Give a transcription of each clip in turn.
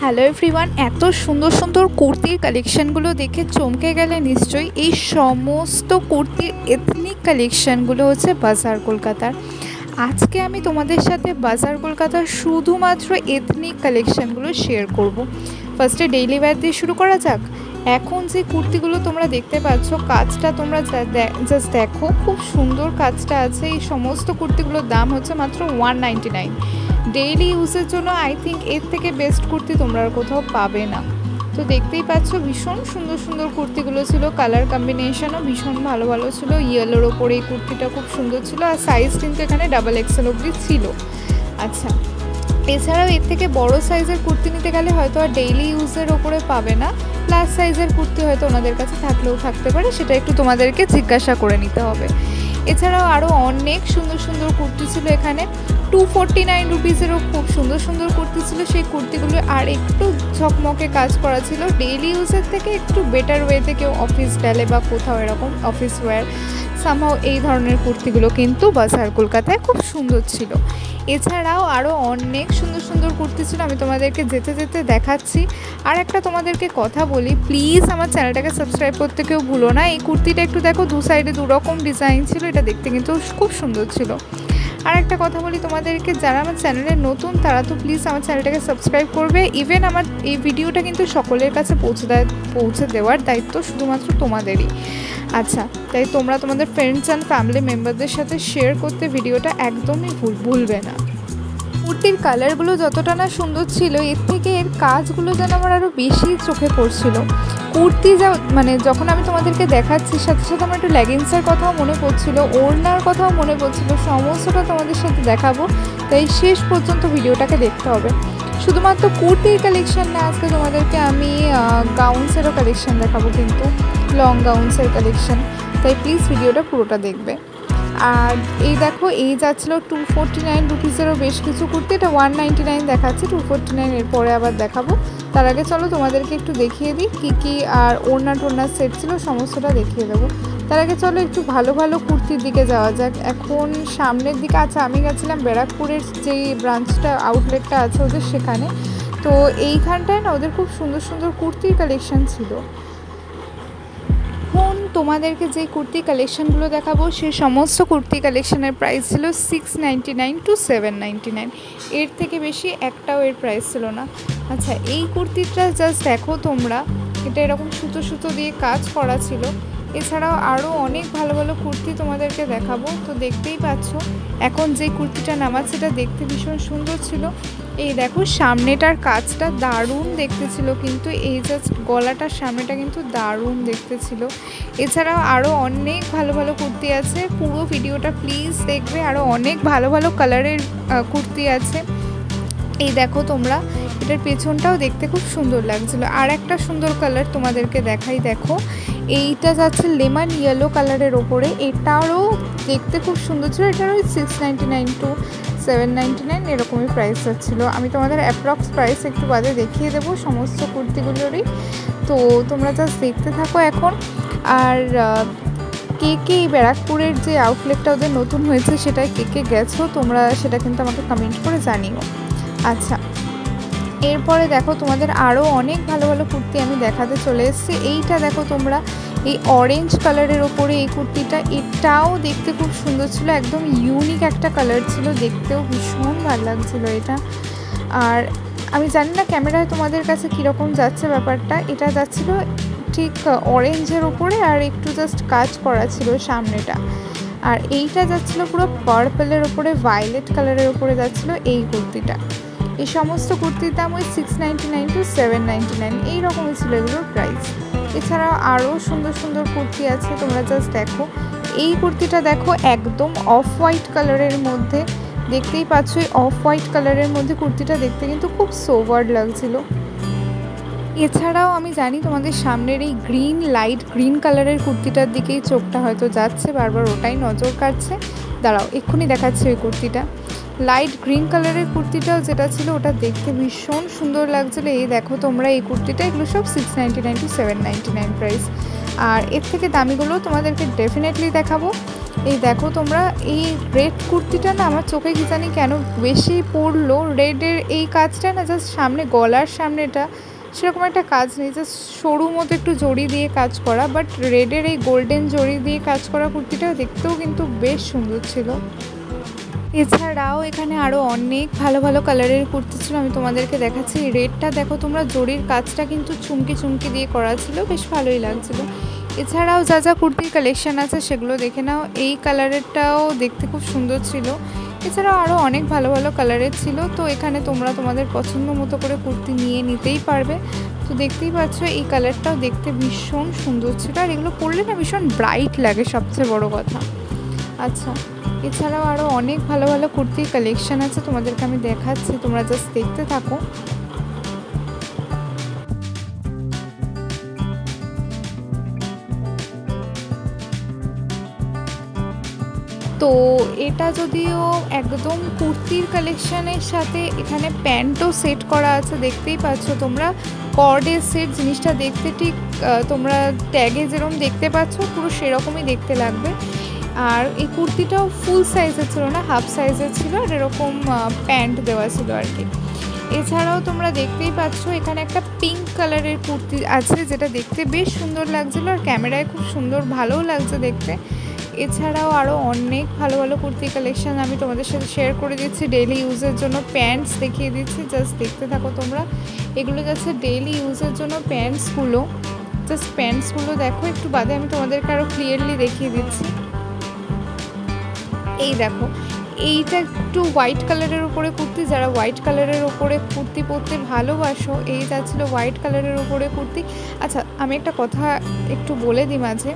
Hello everyone, এত সুন্দর সুন্দর কুর্তির কালেকশানগুলো দেখে চমকে গেলে নিশ্চয়ই। এই সমস্ত কুর্তির এথনিক কালেকশানগুলো হচ্ছে বাজার কলকাতার। আজকে আমি তোমাদের সাথে বাজার কলকাতার শুধুমাত্র এথনিক কালেকশানগুলো শেয়ার করব। ফার্স্টে ডেইলি ওয়্যার দিয়ে শুরু করা যাক। এখন যে কুর্তিগুলো তোমরা দেখতে পাচ্ছ, কাজটা তোমরা জাস্ট দেখো, খুব সুন্দর কাজটা আছে। এই সমস্ত কুর্তিগুলোর দাম হচ্ছে মাত্র 199। ডেইলি ইউজের জন্য আই থিঙ্ক এর থেকে বেস্ট কুর্তি তোমরা আর কোথাও পাবে না। তো দেখতেই পাচ্ছ ভীষণ সুন্দর সুন্দর কুর্তিগুলো ছিল, কালার কম্বিনেশনও ভীষণ ভালো ভালো ছিল। ইয়েলোর ওপরে এই কুর্তিটা খুব সুন্দর ছিল, আর সাইজ কিন্তু এখানে XXL অবধি ছিল। আচ্ছা, এছাড়াও এর থেকে বড় সাইজের কুর্তি নিতে গেলে হয়তো আর ডেইলি ইউজের ওপরে পাবে না। প্লাস সাইজের কুর্তি হয়তো ওনাদের কাছে থাকলেও থাকতে পারে, সেটা একটু তোমাদেরকে জিজ্ঞাসা করে নিতে হবে। এছাড়াও আরও অনেক সুন্দর সুন্দর কুর্তি ছিল এখানে। 249 রুপিসেরও খুব সুন্দর সুন্দর কুর্তি ছিল। সেই কুর্তিগুলো আর একটু ঝকমকে কাজ করা ছিল, ডেইলি ইউজের থেকে একটু বেটার ওয়েতে কেউ অফিস গেলে বা কোথাও এরকম অফিস ওয়্যার সামহাও এই ধরনের কুর্তিগুলো কিন্তু বাজার কলকাতায় খুব সুন্দর ছিল। এছাড়াও আরও অনেক সুন্দর সুন্দর কুর্তি ছিল, আমি তোমাদেরকে যেতে যেতে দেখাচ্ছি। আর একটা তোমাদেরকে কথা বলি, প্লিজ আমার চ্যানেলটাকে সাবস্ক্রাইব করতে কেউ ভুলো না। এই কুর্তিটা একটু দেখো, দু সাইডে দুরকম ডিজাইন ছিল, এটা দেখতে কিন্তু খুব সুন্দর ছিল। আর একটা কথা বলি তোমাদেরকে, যারা আমার চ্যানেলে নতুন তারা তো প্লিজ আমার চ্যানেলটাকে সাবস্ক্রাইব করবে। ইভেন আমার এই ভিডিওটা কিন্তু সকলের কাছে পৌঁছে দেওয়ার দায়িত্ব শুধুমাত্র তোমাদেরই। আচ্ছা, তাই তোমরা তোমাদের ফ্রেন্ডস অ্যান্ড ফ্যামিলি মেম্বারদের সাথে শেয়ার করতে ভিডিওটা একদমই ভুলবে না। কুর্তির কালারগুলো যতটা না সুন্দর ছিল, এর থেকে এর কাজগুলো যেন আমার আরও বেশি চোখে পড়ছিল। কুর্তি যখন আমি তোমাদেরকে দেখাচ্ছি, সাথে সাথে আমার একটু লেগিংসের কথাও মনে পড়ছিল, ওড়নার কথাও মনে পড়ছিল। সমস্তটা তোমাদের সাথে দেখাবো, তাই শেষ পর্যন্ত ভিডিওটাকে দেখতে হবে। শুধুমাত্র কুর্তির কালেকশান না, আজকে তোমাদেরকে আমি গাউন্সেরও কালেকশান দেখাবো, কিন্তু লং গাউন্সের কালেকশান। তাই প্লিজ ভিডিওটা পুরোটা দেখবে। আর এই দেখো, এই যাচ্ছিলো 249 রুপিসেরও বেশ কিছু কুর্তি। এটা 199 দেখাচ্ছে, 249 এর পরে আবার দেখাবো। তার আগে চলো তোমাদেরকে একটু দেখিয়ে দিই কী কী আর ওড়না টোড়নার সেট ছিল, সমস্তটা দেখিয়ে দেবো। তার আগে চলো একটু ভালো ভালো কুর্তির দিকে যাওয়া যাক। এখন সামনের দিকে, আচ্ছা আমি গেছিলাম ব্যারাকপুরের যেই ব্রাঞ্চটা আউটলেটটা আছে ওদের, সেখানে। তো এইখানটায় না ওদের খুব সুন্দর সুন্দর কুর্তির কালেকশান ছিল। তোমাদেরকে যে কুর্তি কালেকশানগুলো দেখাবো, সেই সমস্ত কুর্তি কালেকশানের প্রাইস ছিল 699 to 799। এর থেকে বেশি একটাও এর প্রাইস ছিল না। আচ্ছা, এই কুর্তিটা জাস্ট দেখো তোমরা, এটা এরকম সুতো সুতো দিয়ে কাজ করা ছিল। এছাড়াও আরও অনেক ভালো ভালো কুর্তি তোমাদেরকে দেখাবো। তো দেখতেই পাচ্ছ এখন যে কুর্তিটা নামাচ্ছে, এটা দেখতে ভীষণ সুন্দর ছিল। এই দেখো, সামনেটার কাজটা দারুণ দেখতে ছিল, কিন্তু এই জাস্ট গলাটার সামনেটা কিন্তু দারুণ দেখতে ছিল। এছাড়াও আরও অনেক ভালো ভালো কুর্তি আছে, পুরো ভিডিওটা প্লিজ দেখবে। আরও অনেক ভালো ভালো কালারের কুর্তি আছে। এই দেখো তোমরা, এটার পেছনটাও দেখতে খুব সুন্দর লাগছিলো। আর একটা সুন্দর কালার তোমাদেরকে দেখাই, দেখো এইটা যাচ্ছে লেমন ইয়েলো কালারের ওপরে, এটারও দেখতে খুব সুন্দর ছিল। এটার ওই 699 to 799 এরকমই প্রাইস যাচ্ছিলো। আমি তোমাদের অ্যাপ্রক্স প্রাইস একটু বাদে দেখিয়ে দেবো সমস্ত কুর্তিগুলোরই। তো তোমরা জাস্ট দেখতে থাকো এখন। আর কে কে এই ব্যারাকপুরের যে আউটলেটটা ওদের নতুন হয়েছে, সেটায় কে কে গেছো তোমরা, সেটা কিন্তু আমাকে কমেন্ট করে জানিও। আচ্ছা, এরপরে দেখো তোমাদের আরও অনেক ভালো ভালো কুর্তি আমি দেখাতে চলে এসেছি। এইটা দেখো তোমরা, এই অরেঞ্জ কালারের ওপরে এই কুর্তিটা, এটাও দেখতে খুব সুন্দর ছিল, একদম ইউনিক একটা কালার ছিল, দেখতেও ভীষণ ভালো লাগছিলো এটা। আর আমি জানি না ক্যামেরায় তোমাদের কাছে কীরকম যাচ্ছে ব্যাপারটা, এটা যাচ্ছিলো ঠিক অরেঞ্জের ওপরে আর একটু জাস্ট কাজ করা ছিল সামনেটা। আর এইটা যাচ্ছিলো পুরো পার্পলের ওপরে ভায়োলেট কালারের ওপরে যাচ্ছিলো এই কুর্তিটা। এই সমস্ত কুর্তির দাম ওই 699 to 799 এইরকমই ছিল এগুলোর প্রাইস। এছাড়াও আরও সুন্দর সুন্দর কুর্তি আছে, তোমরা জাস্ট দেখো। এই কুর্তিটা দেখো, একদম অফ হোয়াইট কালারের মধ্যে, দেখতেই পাচ্ছ এই অফ হোয়াইট কালারের মধ্যে কুর্তিটা দেখতে কিন্তু খুব সোভার লাগছিল। এছাড়াও আমি জানি তোমাদের সামনের এই লাইট গ্রিন কালারের কুর্তিটার দিকেই চোখটা হয়তো যাচ্ছে, বারবার ওটাই নজর কাটছে। দাঁড়াও, এক্ষুনি দেখাচ্ছে ওই কুর্তিটা। লাইট গ্রিন কালারের কুর্তিটাও যেটা ছিল, ওটা দেখতে ভীষণ সুন্দর লাগছিলো। এই দেখো তোমরা এই কুর্তিটা, এগুলো সব 699 to 799 প্রাইস। আর এর থেকে দামিগুলো তোমাদেরকে ডেফিনেটলি দেখাবো। এই দেখো তোমরা, এই রেড কুর্তিটা না আমার চোখে কি জানি কেন বেশি পড়লো। রেডের এই কাজটা না জাস্ট সামনে গলার সামনেটা সেরকম একটা কাজ নেই, জাস্ট সরু মতো একটু জড়ি দিয়ে কাজ করা, বাট রেডের এই গোল্ডেন জড়ি দিয়ে কাজ করা কুর্তিটা দেখতেও কিন্তু বেশ সুন্দর ছিল। এছাড়াও এখানে আরও অনেক ভালো ভালো কালারের কুর্তি ছিল, আমি তোমাদেরকে দেখাচ্ছি। রেডটা দেখো তোমরা, জরির কাজটা কিন্তু চুমকি চুমকি দিয়ে করা ছিল, বেশ ভালোই লাগছিলো। এছাড়াও যা যা কুর্তির কালেকশান আছে সেগুলো দেখে নাও। এই কালারেরটাও দেখতে খুব সুন্দর ছিল। এছাড়াও আরও অনেক ভালো ভালো কালারের ছিল। তো এখানে তোমরা তোমাদের পছন্দ মতো করে কুর্তি নিয়ে নিতেই পারবে। তো দেখতেই পাচ্ছ এই কালারটাও দেখতে ভীষণ সুন্দর ছিল, আর এগুলো পরলে না ভীষণ ব্রাইট লাগে, সবচেয়ে বড় কথা। আচ্ছা, এছাড়াও আরও অনেক ভালো ভালো কুর্তির কালেকশান আছে, তোমাদেরকে আমি দেখাচ্ছি, তোমরা জাস্ট দেখতে থাকো। তো এটা যদিও একদম কুর্তির কালেকশানের সাথে এখানে প্যান্টও সেট করা আছে, দেখতেই পাচ্ছ তোমরা। কর্ডের সেট জিনিসটা দেখতে ঠিক তোমরা ট্যাগে যেরকম দেখতে পাচ্ছ পুরো সেরকমই দেখতে লাগবে। আর এই কুর্তিটাও ফুল সাইজের ছিল না, হাফ সাইজের ছিল, আর এরকম প্যান্ট দেওয়া ছিল আর কি। এছাড়াও তোমরা দেখতেই পাচ্ছ এখানে একটা পিঙ্ক কালারের কুর্তি আছে, যেটা দেখতে বেশ সুন্দর লাগছিলো, আর ক্যামেরায় খুব সুন্দর ভালোও লাগছে দেখতে। এছাড়াও আরও অনেক ভালো ভালো কুর্তি কালেকশান আমি তোমাদের সাথে শেয়ার করে দিচ্ছি। ডেইলি ইউজের জন্য প্যান্টস দেখিয়ে দিচ্ছি, জাস্ট দেখতে থাকো তোমরা। এগুলো যাচ্ছে ডেইলি ইউজের জন্য প্যান্টসগুলো, জাস্ট প্যান্টসগুলো দেখো। একটু বাদে আমি তোমাদেরকে আরও ক্লিয়ারলি দেখিয়ে দিচ্ছি। এই দেখো, এইটা একটু হোয়াইট কালারের উপরে কুর্তি, যারা হোয়াইট কালারের উপরে কুর্তি পরতে ভালোবাসো, এই যাচ্ছিলো হোয়াইট কালারের উপরে কুর্তি। আচ্ছা, আমি একটা কথা একটু বলে দিই মাঝে,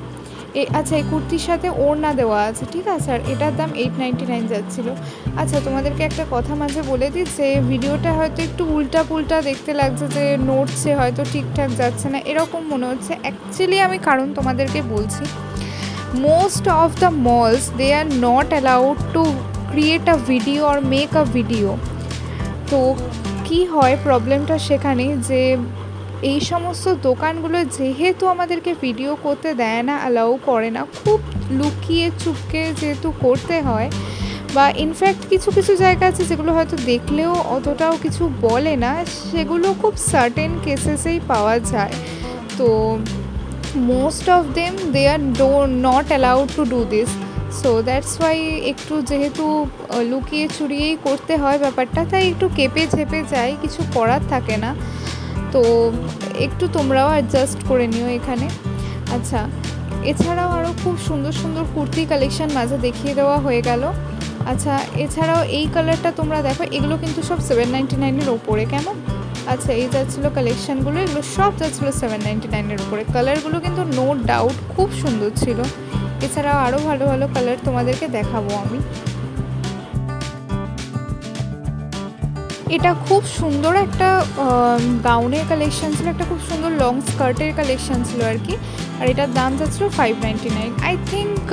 আচ্ছা এই কুর্তির সাথে ওড়না দেওয়া আছে, ঠিক আছে, আর এটার দাম 899 যাচ্ছিলো। আচ্ছা, তোমাদেরকে একটা কথা মাঝে বলে দিই, যে ভিডিওটা হয়তো একটু উল্টা পুল্টা দেখতে লাগছে, যে নড়ছে, হয়তো ঠিকঠাক যাচ্ছে না এরকম মনে হচ্ছে। অ্যাকচুয়ালি আমি কারণ তোমাদেরকে বলছি, most of the malls they are not allowed to create a video or make a video। তো কি হয় প্রবলেমটা সেখানে, যে এই সমস্ত দোকানগুলো যেহেতু আমাদেরকে ভিডিও করতে দেয় না, অ্যালাউ করে না, খুব লুকিয়ে চুপকে যেহেতু করতে হয়, বা ইনফ্যাক্ট কিছু কিছু জায়গা আছে যেগুলো হয়তো দেখলেও অতটাও কিছু বলে না, সেগুলো খুব সার্টেন কেসেসেই পাওয়া যায়। তো most of them they are not allowed to do this, so that's why একটু যেহেতু লুকিয়ে চুরিয়েই করতে হয় ব্যাপারটা, তাই একটু কেঁপে ঝেপে যায়, কিছু করার থাকে না। তো একটু তোমরাও অ্যাডজাস্ট করে নিও এখানে। আচ্ছা, এছাড়াও আরও খুব সুন্দর সুন্দর কুর্তি কালেকশান মাঝে দেখিয়ে দেওয়া হয়ে গেল। আচ্ছা, এছাড়াও এই কালারটা তোমরা দেখো, এগুলো কিন্তু সব 799-এর ওপরে, কেমন? আচ্ছা, এই যাচ্ছিলো কালেকশানগুলো, এগুলো সব যাচ্ছিলো 799-এর উপরে। কালারগুলো কিন্তু নো ডাউট খুব সুন্দর ছিল। এছাড়াও আরও ভালো ভালো কালার তোমাদেরকে দেখাবো আমি। এটা খুব সুন্দর একটা গাউনের কালেকশান ছিল, একটা খুব সুন্দর লং স্কার্টের কালেকশান ছিল আর কি। আর এটার দাম যাচ্ছিলো 599। আই থিঙ্ক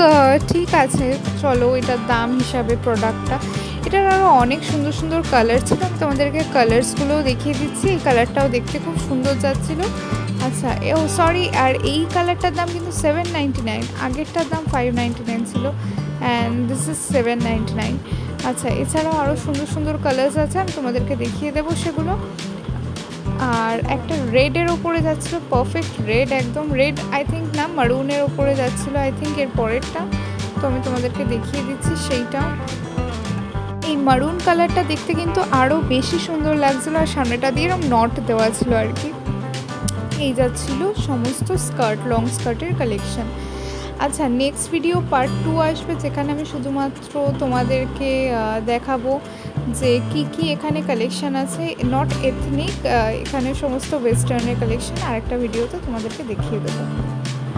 ঠিক আছে, চলো এটার দাম হিসাবে প্রোডাক্টটা। এটার আরও অনেক সুন্দর সুন্দর কালার ছিল, আমি তোমাদেরকে কালার্সগুলোও দেখিয়ে দিচ্ছি। এই কালারটাও দেখতে খুব সুন্দর যাচ্ছিলো। আচ্ছা, সরি, আর এই কালারটার দাম কিন্তু 799, আগেরটার দাম 599 ছিল, অ্যান্ড দিস ইজ 799। আচ্ছা, এছাড়াও আরও সুন্দর সুন্দর কালার্স আছে, আমি তোমাদেরকে দেখিয়ে দেবো সেগুলো। আর একটা রেডের ওপরে যাচ্ছিলো, পারফেক্ট রেড, একদম রেড, আই থিঙ্ক না মারুনের ওপরে যাচ্ছিলো আই থিঙ্ক এর পরেরটা। তো আমি তোমাদেরকে দেখিয়ে দিচ্ছি সেইটা। এই মারুন কালারটা দেখতে কিন্তু আরও বেশি সুন্দর লাগছিলো, আর সামনেটা দিয়ে এরকম নট দেওয়া ছিল আর কি। এই যাচ্ছিলো সমস্ত স্কার্ট, লং স্কার্টের কালেকশান। আচ্ছা, নেক্সট ভিডিও পার্ট 2 আসবে, যেখানে আমি শুধুমাত্র তোমাদেরকে দেখাবো যে কি কি এখানে কালেকশান আছে, নট এথনিক, এখানে সমস্ত ওয়েস্টার্নের কালেকশান আরেকটা ভিডিওতে তোমাদেরকে দেখিয়ে দেবো।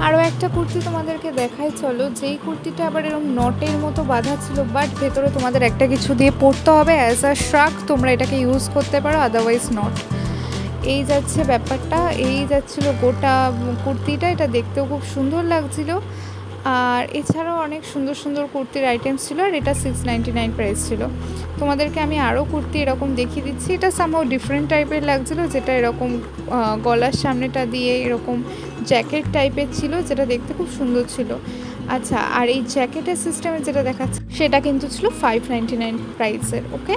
আরও একটা কুর্তি তোমাদেরকে দেখাই চলো, যেই কুর্তিটা আবার এরকম নটের মতো বাঁধা ছিল, বাট ভেতরে তোমাদের একটা কিছু দিয়ে পরতে হবে অ্যাজ আ শ্রাক, তোমরা এটাকে ইউজ করতে পারো, আদারওয়াইজ নট। এই যাচ্ছে ব্যাপারটা, এই যাচ্ছিলো গোটা কুর্তিটা, এটা দেখতেও খুব সুন্দর লাগছিলো। আর এছাড়াও অনেক সুন্দর সুন্দর কুর্তির আইটেমস ছিল, আর এটা 699 প্রাইস ছিল। তোমাদেরকে আমি আরও কুর্তি এরকম দেখিয়ে দিচ্ছি। এটা সামহাও ডিফারেন্ট টাইপের লাগছিলো, যেটা এরকম গলার সামনেটা দিয়ে এরকম জ্যাকেট টাইপের ছিল, যেটা দেখতে খুব সুন্দর ছিল। আচ্ছা, আর এই জ্যাকেটের সিস্টেমে যেটা দেখাচ্ছে সেটা কিন্তু ছিল 599 প্রাইসের। ওকে,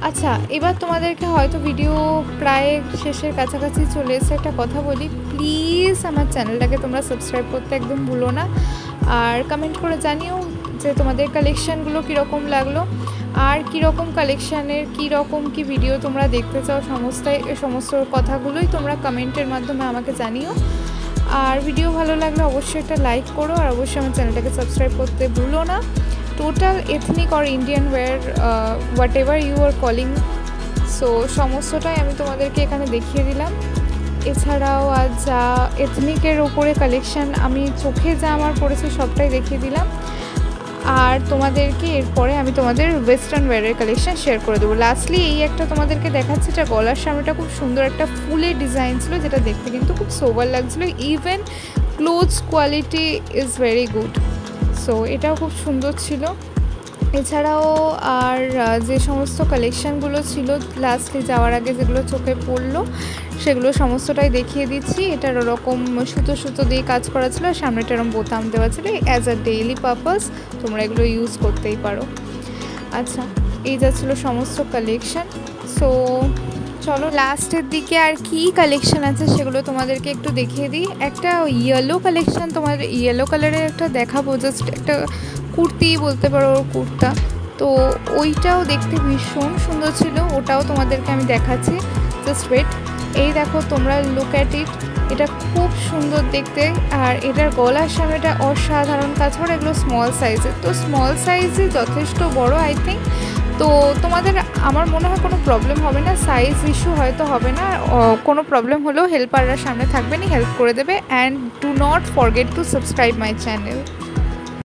আচ্ছা এবার তোমাদেরকে হয়তো ভিডিও প্রায় শেষের কাছাকাছি চলে এসে একটা কথা বলি, প্লিজ আমার চ্যানেলটাকে তোমরা সাবস্ক্রাইব করতে একদম ভুলো না, আর কমেন্ট করে জানিও যে তোমাদের কালেকশানগুলো কীরকম লাগলো, আর কীরকম কালেকশানের কীরকম কী ভিডিও তোমরা দেখতে চাও, সমস্ত কথাগুলোই তোমরা কমেন্টের মাধ্যমে আমাকে জানিও। আর ভিডিও ভালো লাগলে অবশ্যই একটা লাইক করো, আর অবশ্যই আমার চ্যানেলটাকে সাবস্ক্রাইব করতে ভুলো না। Total ethnic or Indian wear, whatever you are calling, so সমস্তটাই আমি তোমাদেরকে এখানে দেখিয়ে দিলাম। এছাড়াও আজ যা এথনিকের ওপরে কালেকশান আমি চোখে যা আমার পড়েছে সবটাই দেখিয়ে দিলাম, আর তোমাদেরকে এরপরে আমি তোমাদের ওয়েস্টার্ন ওয়্যারের কালেকশান শেয়ার করে দেবো। লাস্টলি এই একটা তোমাদেরকে দেখাচ্ছি, এটা গলার সামনেটা খুব সুন্দর একটা ফুলের ডিজাইন ছিল, যেটা দেখতে কিন্তু খুব সোবার লাগছিলো, even clothes quality is very good, so এটাও খুব সুন্দর ছিল। এছাড়াও আর যে সমস্ত কালেকশানগুলো ছিল লাস্টলি যাওয়ার আগে যেগুলো চোখে পড়লো সেগুলো সমস্তটাই দেখিয়ে দিচ্ছি। এটার ওরকম সুতো দিয়ে কাজ করা ছিল, সামনেটা এরকম বোতাম দেওয়া ছিল, অ্যাজ আ ডেইলি পারপাস তোমরা এগুলো ইউজ করতেই পারো। আচ্ছা, এই যা ছিল সমস্ত কালেকশান। সো চলো লাস্টের দিকে আর কি কালেকশান আছে সেগুলো তোমাদেরকে একটু দেখিয়ে দিই। একটা ইয়েলো কালেকশান, তোমার ইয়েলো কালারের একটা দেখাবো, জাস্ট একটা কুর্তি বলতে পারো, কুর্তা, তো ওইটাও দেখতে ভীষণ সুন্দর ছিল, ওটাও তোমাদেরকে আমি দেখাচ্ছি, জাস্ট ওয়েট। এই দেখো তোমরা, লুক অ্যাট ইট, এটা খুব সুন্দর দেখতে, আর এটার গলার সামনেটা অসাধারণ কাজ করে, এগুলো স্মল সাইজের, তো স্মল সাইজে যথেষ্ট বড় আই থিঙ্ক, তো তোমাদের আমার মনে হয় কোনো প্রবলেম হবে না, সাইজ ইস্যু হয়তো হবে না, কোনো প্রবলেম হলেও হেল্পাররা সামনে থাকবেনই, হেল্প করে দেবে। And do not forget to subscribe my channel.